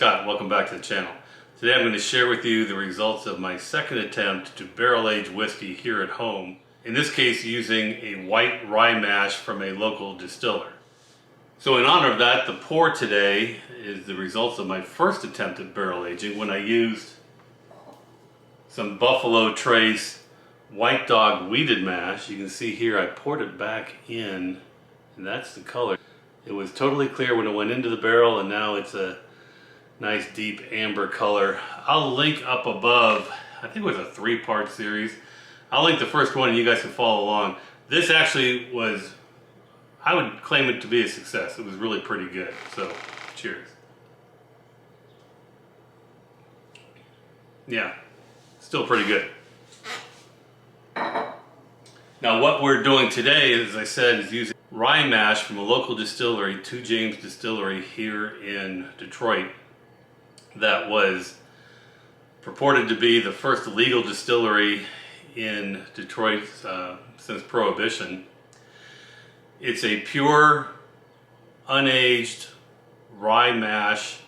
Scott. Welcome back to the channel. Today I'm going to share with you the results of my second attempt to barrel age whiskey here at home. In this case using a white rye mash from a local distiller. So in honor of that, the pour today is the results of my first attempt at barrel aging when I used some Buffalo Trace White Dog wheated mash. You can see here I poured it back in and that's the color. It was totally clear when it went into the barrel and now it's a nice deep amber color. I'll link up above, I think it was a 3-part series. I'll link the first one and you guys can follow along. This actually was, I would claim it to be a success. It was really pretty good. So, cheers. Yeah, still pretty good. Now what we're doing today, as I said, is using rye mash from a local distillery, 2 James Distillery here in Detroit, that was purported to be the first legal distillery in Detroit since Prohibition. It's a pure, unaged rye mash,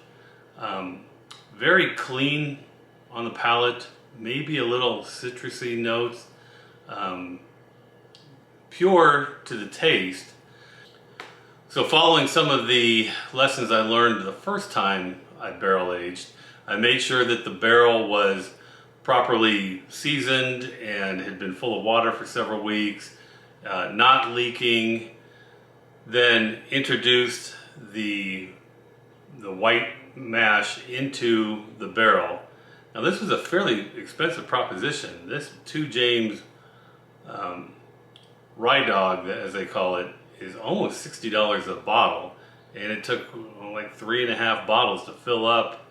very clean on the palate, maybe a little citrusy notes, pure to the taste. So following some of the lessons I learned the first time I barrel aged, I made sure that the barrel was properly seasoned and had been full of water for several weeks, not leaking. Then introduced the white mash into the barrel. Now this was a fairly expensive proposition. This 2 James Rye Dog, as they call it, is almost $60 a bottle, and it took like 3.5 bottles to fill up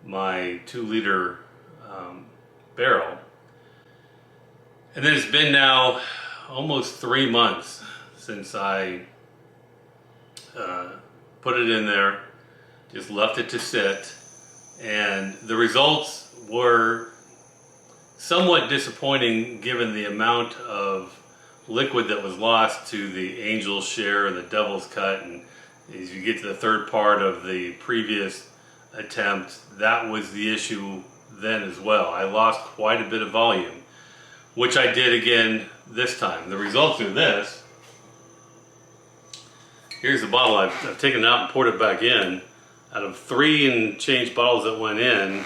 my 2-liter barrel. And then it's been now almost 3 months since I put it in there, just left it to sit, and the results were somewhat disappointing given the amount of liquid that was lost to the Angel's Share and the Devil's Cut. And as you get to the 3rd part of the previous attempt, that was the issue then as well. I lost quite a bit of volume, which I did again this time. The results are this. Here's the bottle. I've taken it out and poured it back in. Out of 3 and change bottles that went in,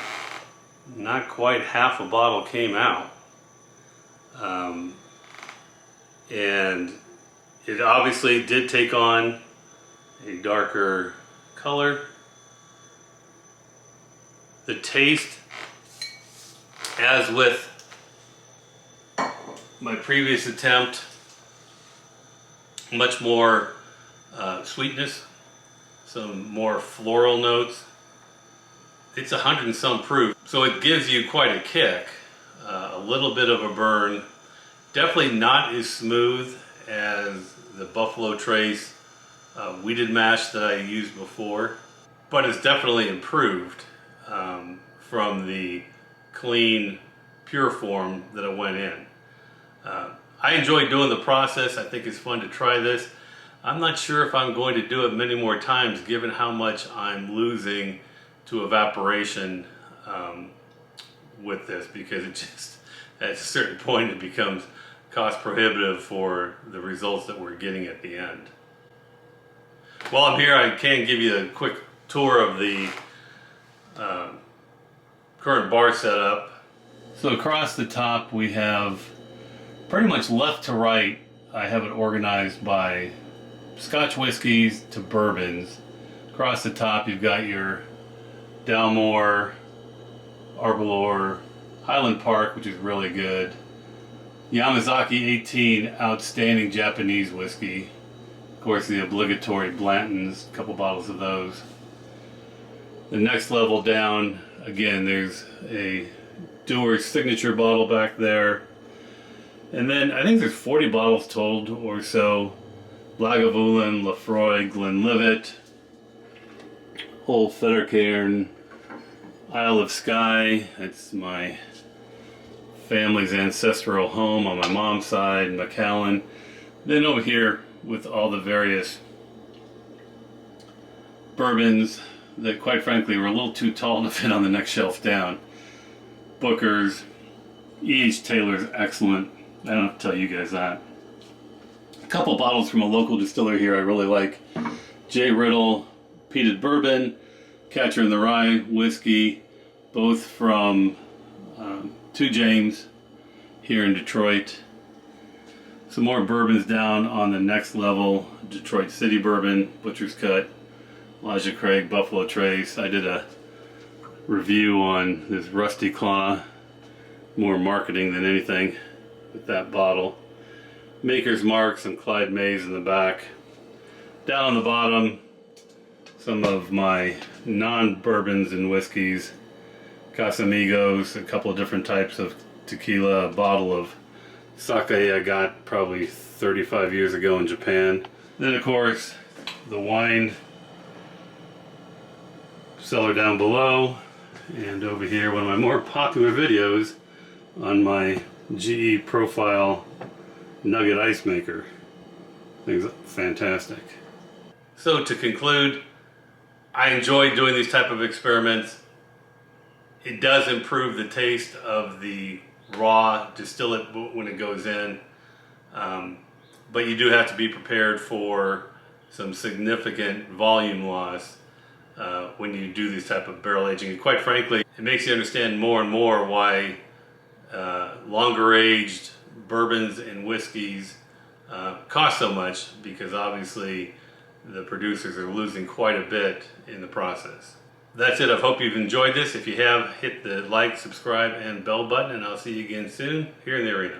not quite half a bottle came out. And it obviously did take on a darker color. The taste, as with my previous attempt, much more sweetness, some more floral notes. It's 100 and some proof, so it gives you quite a kick, a little bit of a burn. Definitely not as smooth as the Buffalo Trace wheated mash that I used before, but it's definitely improved from the clean, pure form that it went in. I enjoy doing the process. I think it's fun to try this. I'm not sure if I'm going to do it many more times given how much I'm losing to evaporation with this, because it just, at a certain point, it becomes cost prohibitive for the results that we're getting at the end. While I'm here, I can give you a quick tour of the current bar setup. So across the top we have, pretty much left to right, I have it organized by Scotch whiskeys to bourbons. Across the top you've got your Dalmore, Arbor, Highland Park, which is really good. Yamazaki 18, outstanding Japanese whiskey. Of course, the obligatory Blanton's, a couple bottles of those. The next level down, again, there's a Dewar's signature bottle back there. And then I think there's 40 bottles total or so. Lagavulin, Lefroy, Glenlivet, Old Fettercairn, Isle of Skye. That's my family's ancestral home on my mom's side, Macallan. Then over here with all the various bourbons, that quite frankly were a little too tall to fit on the next shelf down. Booker's, E.H. Taylor's excellent. I don't have to tell you guys that. A couple bottles from a local distiller here I really like. J. Riddle Peated Bourbon, Catcher in the Rye Whiskey, both from Two James here in Detroit. Some more bourbons down on the next level. Detroit City Bourbon, Butcher's Cut, Elijah Craig, Buffalo Trace. I did a review on this Rusty Claw, more marketing than anything with that bottle. Maker's Mark, some Clyde Mays in the back. Down on the bottom, some of my non-bourbons and whiskeys. Casamigos, a couple of different types of tequila, a bottle of sake I got probably 35 years ago in Japan. Then of course, the wine cellar down below, and over here one of my more popular videos on my GE Profile Nugget Ice Maker. Thing's fantastic. So to conclude, I enjoy doing these type of experiments. It does improve the taste of the raw distillate when it goes in, but you do have to be prepared for some significant volume loss when you do these type of barrel aging. And quite frankly, it makes you understand more and more why longer aged bourbons and whiskeys cost so much, because obviously the producers are losing quite a bit in the process. That's it. I hope you've enjoyed this. If you have, hit the like, subscribe, and bell button, and I'll see you again soon here in the arena.